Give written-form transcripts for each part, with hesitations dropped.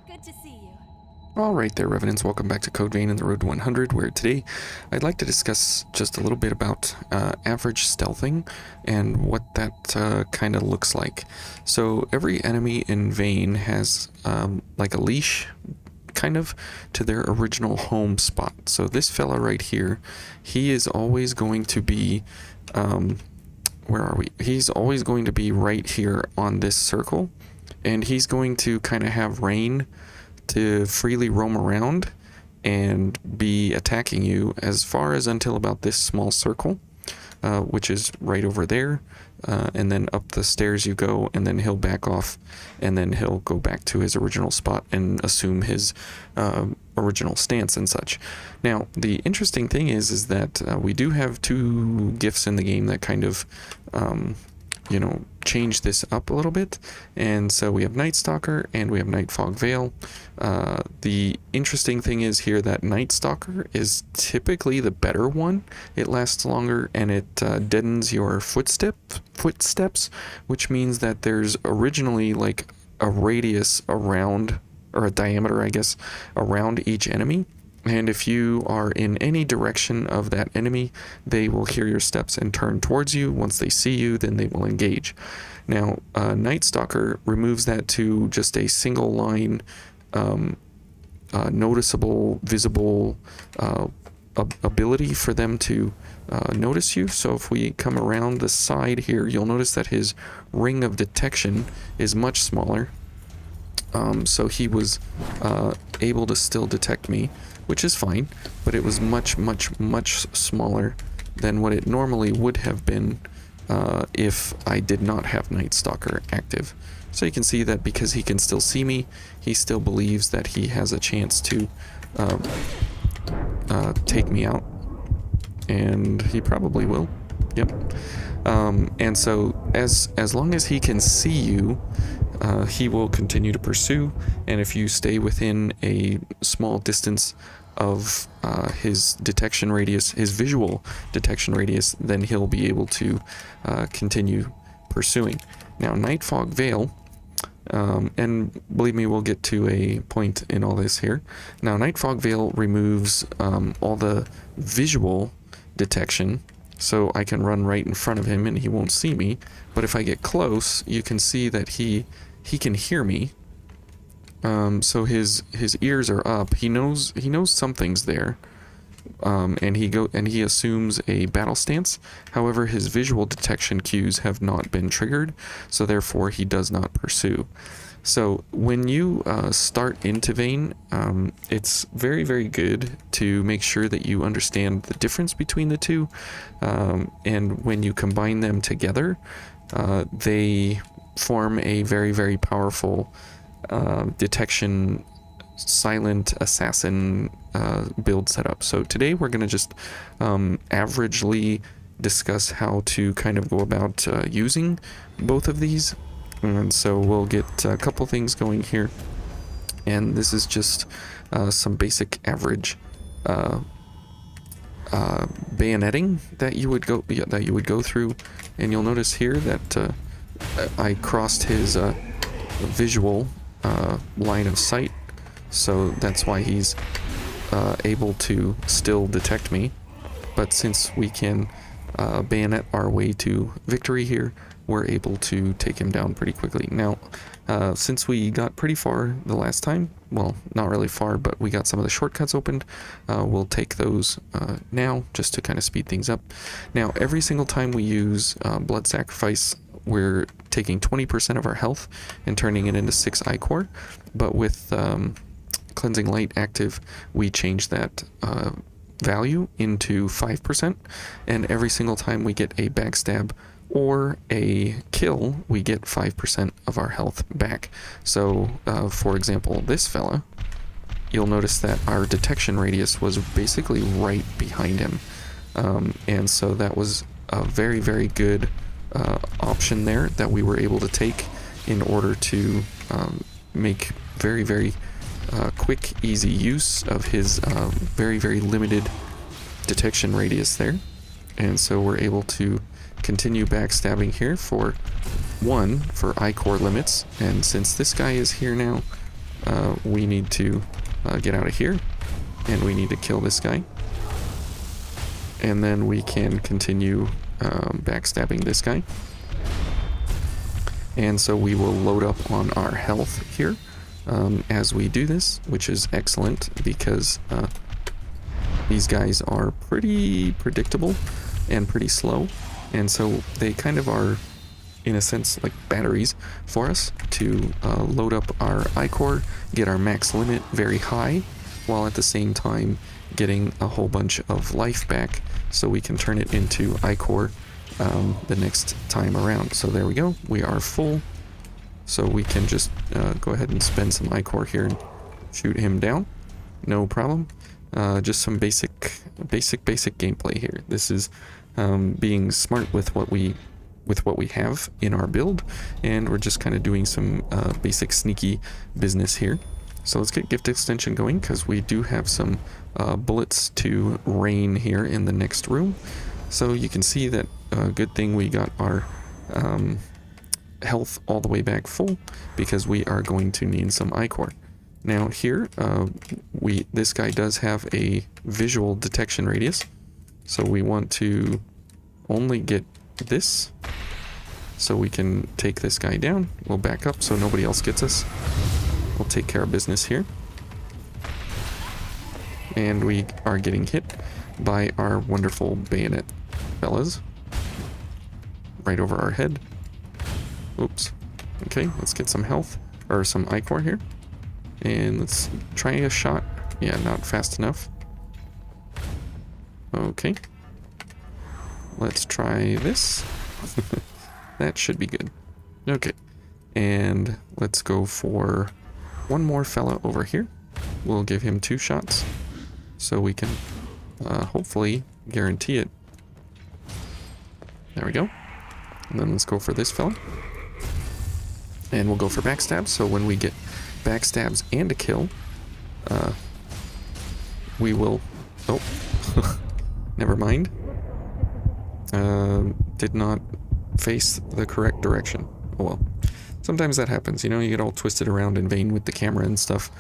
Good to see you. Alright there, Revenants, welcome back to Code Vein and the Road to 100, where today I'd like to discuss just a little bit about average stealthing and what that kind of looks like. So every enemy in Vein has like a leash, kind of, to their original home spot. So this fella right here, he is always going to be, where are we? He's always going to be right here on this circle, and he's going to kind of have reign to freely roam around and be attacking you as far as until about this small circle, which is right over there, and then up the stairs you go, and then he'll back off, and then he'll go back to his original spot and assume his original stance and such. Now, the interesting thing is that we do have two gifts in the game that kind of change this up a little bit, and so we have Nightstalker and we have Nightfog Veil. The interesting thing is here that Nightstalker is typically the better one. It lasts longer and it deadens your footsteps, which means that there's originally like a radius around, or a diameter I guess, around each enemy. And if you are in any direction of that enemy, they will hear your steps and turn towards you. Once they see you, then they will engage. Now, Nightstalker removes that to just a single line, noticeable, visible ability for them to notice you. So if we come around the side here, you'll notice that his ring of detection is much smaller. So he was able to still detect me, which is fine, but it was much smaller than what it normally would have been if I did not have Nightstalker active. So you can see that because he can still see me, he still believes that he has a chance to take me out, and he probably will. Yep. And so as long as he can see you, he will continue to pursue, and if you stay within a small distance of his detection radius, his visual detection radius, then he'll be able to continue pursuing. Now, Nightfog Veil, and believe me, we'll get to a point in all this here. Now, Nightfog Veil removes all the visual detection, so I can run right in front of him and he won't see me. But if I get close, you can see that he can hear me. So his ears are up. He knows something's there, and he assumes a battle stance. However, his visual detection cues have not been triggered, so therefore he does not pursue. So when you start into Vein, it's very good to make sure that you understand the difference between the two, and when you combine them together, they form a very powerful detection silent assassin build setup. So today we're going to just averagely discuss how to kind of go about using both of these. And so we'll get a couple things going here, and this is just some basic average bayoneting that you would go through. And you'll notice here that I crossed his visual line of sight, so that's why he's able to still detect me. But since we can bayonet our way to victory here, we're able to take him down pretty quickly. Now, since we got pretty far the last time, well, not really far, but we got some of the shortcuts opened, we'll take those now, just to kind of speed things up. Now, every single time we use blood sacrifice, we're taking 20% of our health and turning it into 6 ichor, but with cleansing light active, we change that value into 5%, and every single time we get a backstab or a kill, we get 5% of our health back. So for example, this fella, you'll notice that our detection radius was basically right behind him, and so that was a very good option there that we were able to take in order to make very quick, easy use of his very limited detection radius there. And so we're able to continue backstabbing here for ichor limits, and since this guy is here now, we need to get out of here, and we need to kill this guy. And then we can continue backstabbing this guy. And so we will load up on our health here as we do this, which is excellent because these guys are pretty predictable and pretty slow. And so they kind of are, in a sense, like batteries for us to load up our I-core, get our max limit very high, while at the same time getting a whole bunch of life back so we can turn it into I-core the next time around. So there we go, we are full, so we can just go ahead and spend some I-core here and shoot him down, no problem. Just some basic gameplay here. This is being smart with what we have in our build, and we're just kind of doing some basic sneaky business here. So let's get gift extension going, because we do have some bullets to rain here in the next room. So you can see that good thing we got our health all the way back full, because we are going to need some I-core. Now here, this guy does have a visual detection radius, so we want to only get this, so we can take this guy down. We'll back up so nobody else gets us. We'll take care of business here. And we are getting hit by our wonderful bayonet fellas right over our head. Oops. Okay, let's get some health, or some I-core here. And let's try a shot. Yeah, not fast enough. Okay. Let's try this. That should be good. Okay. And let's go for one more fella over here. We'll give him 2 shots so we can hopefully guarantee it. There we go. And then let's go for this fella. And we'll go for backstab, so when we get backstabs and a kill, we will... Oh, never mind. Did not face the correct direction. Oh well. Sometimes that happens, you know, you get all twisted around and vain with the camera and stuff.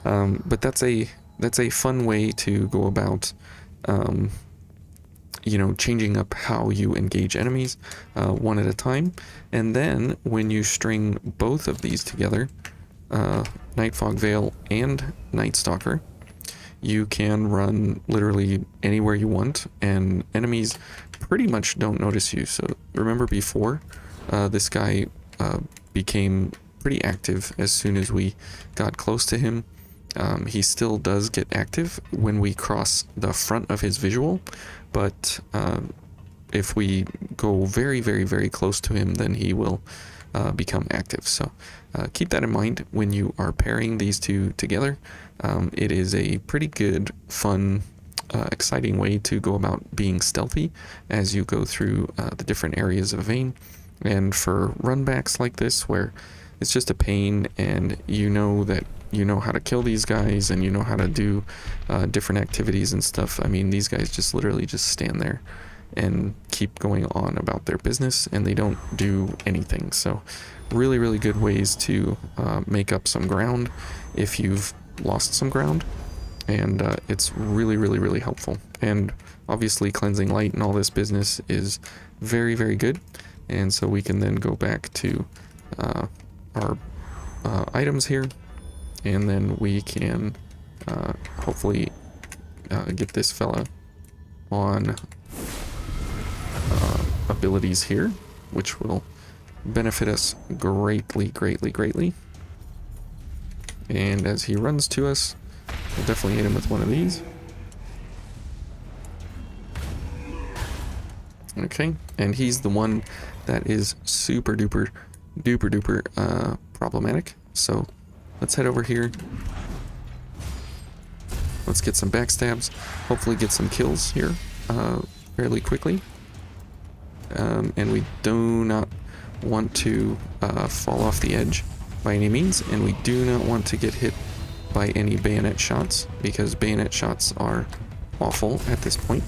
But that's a fun way to go about, you know, changing up how you engage enemies one at a time. And then when you string both of these together, Nightfog Veil and Nightstalker, you can run literally anywhere you want, and enemies pretty much don't notice you. So remember before, this guy became pretty active as soon as we got close to him. He still does get active when we cross the front of his visual, but if we go very, very, very close to him, then he will become active. So keep that in mind when you are pairing these two together. It is a pretty good, fun, exciting way to go about being stealthy as you go through the different areas of Vane. And for runbacks like this, where it's just a pain, and you know that you know how to kill these guys, and you know how to do different activities and stuff. I mean, these guys just literally just stand there and keep going on about their business, and they don't do anything. So really, really good ways to make up some ground if you've lost some ground, and it's really, really, really helpful. And obviously cleansing light and all this business is very, very good. And so we can then go back to our items here, and then we can hopefully get this fella on abilities here, which will benefit us greatly, greatly, greatly. And as he runs to us, we'll definitely hit him with one of these. Okay, and he's the one that is super duper duper duper problematic. So let's head over here. Let's get some backstabs, hopefully get some kills here fairly quickly. And we do not want to fall off the edge by any means, and we do not want to get hit by any bayonet shots, because bayonet shots are awful at this point.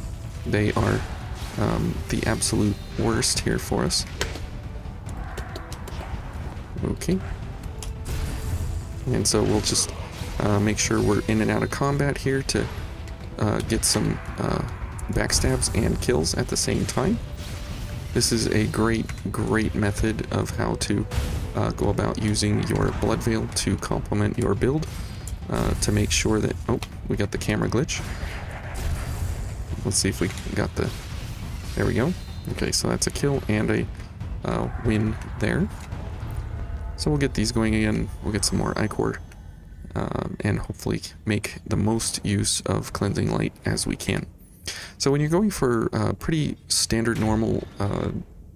They are the absolute worst here for us. Okay. And so we'll just make sure we're in and out of combat here to get some backstabs and kills at the same time. This is a great method of how to go about using your Blood Veil to complement your build to make sure that... Oh, we got the camera glitch. Let's see if we got the... There we go. Okay, so that's a kill and a win there. So we'll get these going again. We'll get some more Ichor and hopefully make the most use of Cleansing Light as we can. So when you're going for pretty standard normal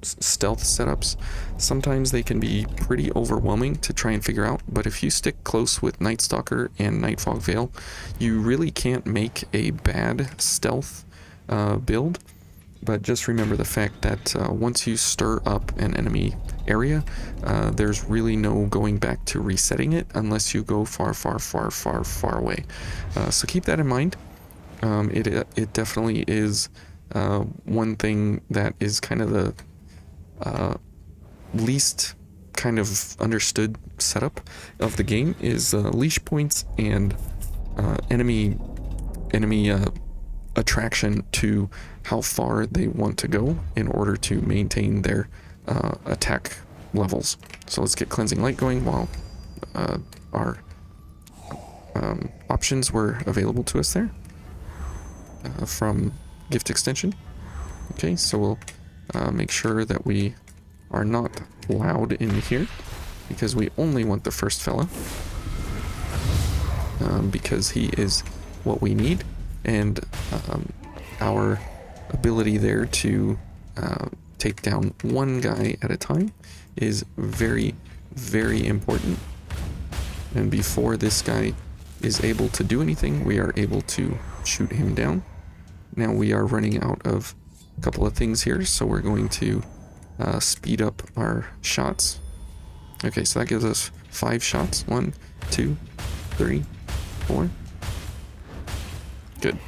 stealth setups, sometimes they can be pretty overwhelming to try and figure out, but if you stick close with Nightstalker and Nightfog Veil, you really can't make a bad stealth build. But just remember the fact that once you stir up an enemy area, there's really no going back to resetting it unless you go far away. So keep that in mind. It definitely is one thing that is kind of the least kind of understood setup of the game is leash points and enemy attraction to how far they want to go in order to maintain their attack levels. So let's get Cleansing Light going while our options were available to us there from Gift Extension. Okay, so we'll make sure that we are not loud in here because we only want the first fella because he is what we need, and our ability there to take down one guy at a time is very important. And before this guy is able to do anything, we are able to shoot him down. Now we are running out of a couple of things here, so we're going to speed up our shots. Okay, so that gives us 5 shots. 1, 2, 3, 4. Good.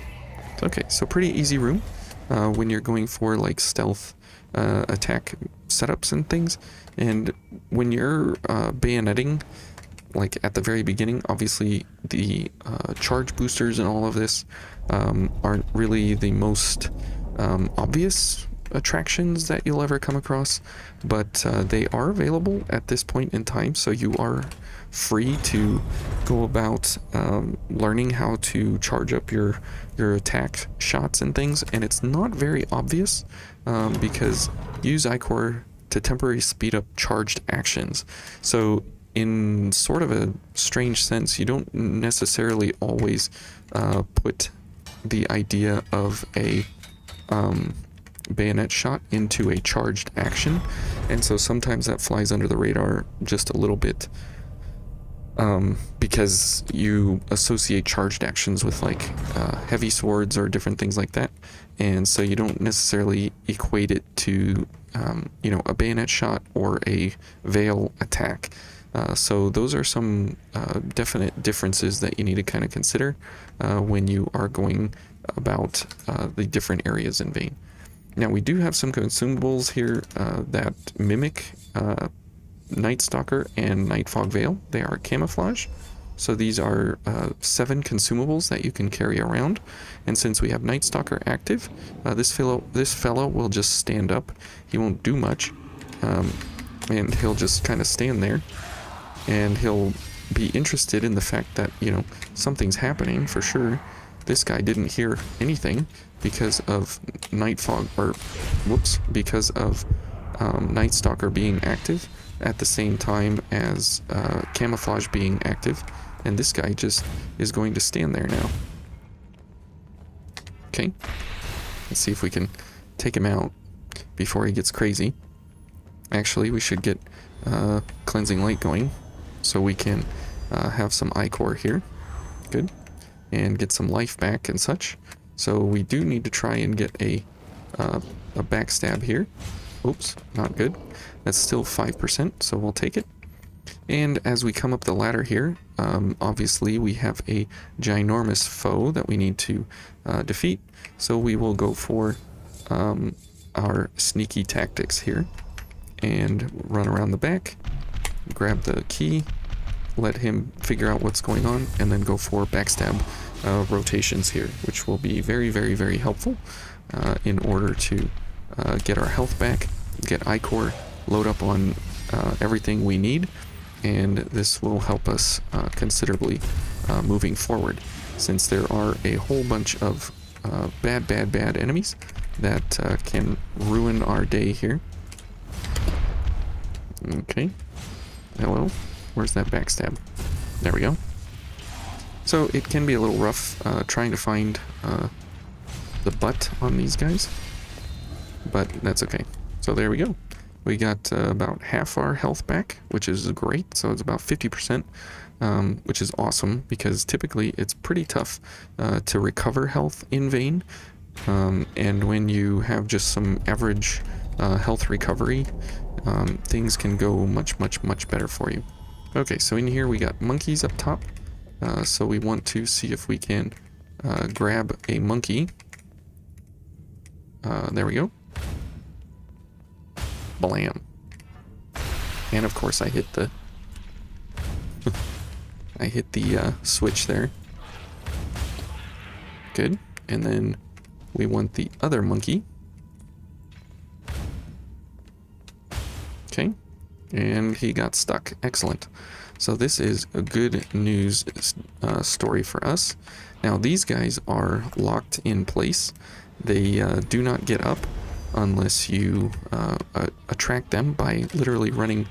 Okay, so pretty easy room when you're going for like stealth attack setups and things. And when you're bayoneting, like at the very beginning, obviously the charge boosters and all of this aren't really the most obvious attractions that you'll ever come across, but they are available at this point in time, so you are free to go about learning how to charge up your attack shots and things. And it's not very obvious because use Ichor to temporarily speed up charged actions. So in sort of a strange sense, you don't necessarily always put the idea of a bayonet shot into a charged action, and so sometimes that flies under the radar just a little bit because you associate charged actions with like heavy swords or different things like that, and so you don't necessarily equate it to you know, a bayonet shot or a veil attack. So those are some definite differences that you need to kind of consider when you are going about the different areas in Vayne. Now we do have some consumables here that mimic Nightstalker and Nightfog Veil. They are camouflage. So these are 7 consumables that you can carry around. And since we have Nightstalker active, this fellow will just stand up. He won't do much. And he'll just kind of stand there. And he'll be interested in the fact that, you know, something's happening for sure. This guy didn't hear anything because of because of Nightstalker being active at the same time as camouflage being active, and this guy just is going to stand there now. Okay, let's see if we can take him out before he gets crazy. Actually, we should get Cleansing Light going so we can have some Ichor here. Good. And get some life back and such. So we do need to try and get a backstab here. Oops, not good. That's still 5%, so we'll take it. And as we come up the ladder here, obviously we have a ginormous foe that we need to defeat. So we will go for our sneaky tactics here and run around the back, grab the key, let him figure out what's going on, and then go for backstab rotations here, which will be very, very, very helpful in order to get our health back, get I-Core, load up on everything we need, and this will help us considerably moving forward, since there are a whole bunch of bad enemies that can ruin our day here. Okay. Hello. Where's that backstab? There we go. So it can be a little rough trying to find the butt on these guys, but that's okay. So there we go. We got about half our health back, which is great. So it's about 50%, which is awesome, because typically it's pretty tough to recover health in Vayne. And when you have just some average health recovery, things can go much better for you. Okay, so in here we got monkeys up top. So we want to see if we can grab a monkey. There we go. Blam. And of course I hit the I hit the switch there. Good. And then we want the other monkey. Okay. And he got stuck. Excellent. So this is a good news story for us. Now these guys are locked in place. They do not get up unless you attract them by literally running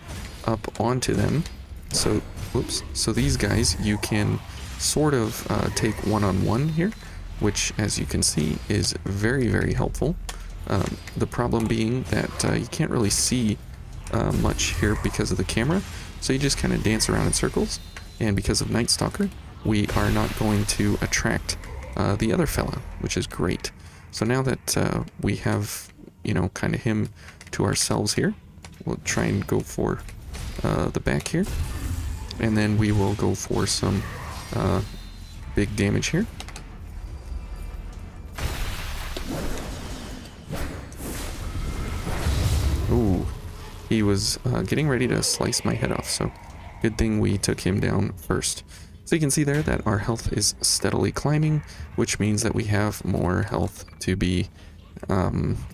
up onto them. So, whoops. So these guys you can sort of take one-on-one here, which, as you can see, is very, very helpful. The problem being that you can't really see much here because of the camera, so you just kind of dance around in circles, and because of Nightstalker, we are not going to attract the other fella, which is great. So now that we have, you know, kind of him to ourselves here, we'll try and go for the back here, and then we will go for some big damage here. Ooh, he was getting ready to slice my head off, so good thing we took him down first. So you can see there that our health is steadily climbing, which means that we have more health to be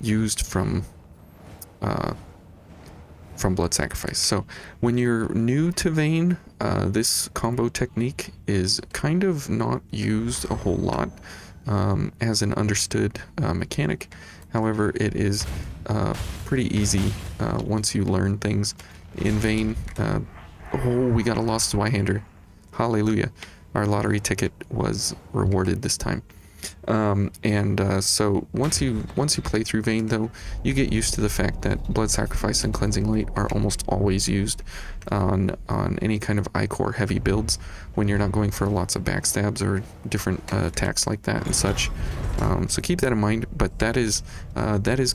used from blood sacrifice. So when you're new to Vayne, this combo technique is kind of not used a whole lot as an understood mechanic. However, it is pretty easy once you learn things in Vayne. Oh, we got a lost Zweihander. Hallelujah. Our lottery ticket was rewarded this time. So once you play through Vayne, though, you get used to the fact that blood sacrifice and cleansing light are almost always used on any kind of I-Core heavy builds when you're not going for lots of backstabs or different attacks like that and such. So keep that in mind, but that is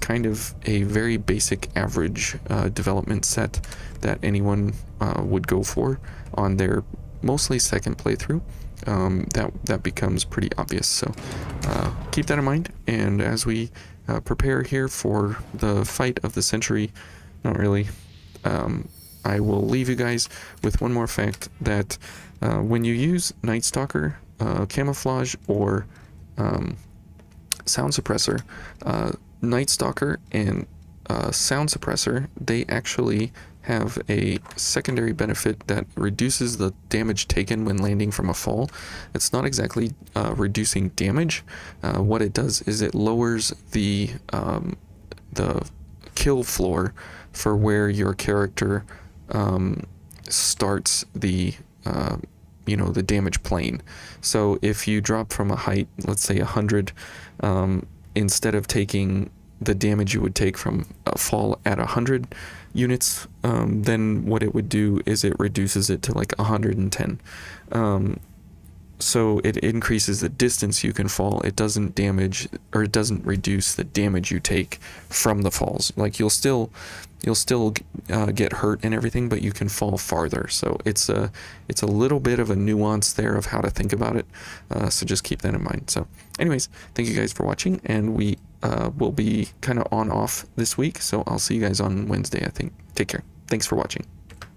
kind of a very basic average development set that anyone would go for on their mostly second playthrough. That becomes pretty obvious, so keep that in mind. And as we prepare here for the fight of the century, not really, I will leave you guys with one more fact, that when you use Nightstalker, camouflage, or sound suppressor, Nightstalker and sound suppressor, they actually have a secondary benefit that reduces the damage taken when landing from a fall. It's not exactly reducing damage. What it does is it lowers the kill floor for where your character starts the the damage plane. So if you drop from a height, let's say 100, instead of taking the damage you would take from a fall at 100 units, then what it would do is it reduces it to like 110. So it increases the distance you can fall. It doesn't damage, or it doesn't reduce the damage you take from the falls. Like you'll still get hurt and everything, but you can fall farther. So it's a little bit of a nuance there of how to think about it. So just keep that in mind. So anyways, thank you guys for watching, and we will be kind of on off this week. So I'll see you guys on Wednesday, I think. Take care. Thanks for watching.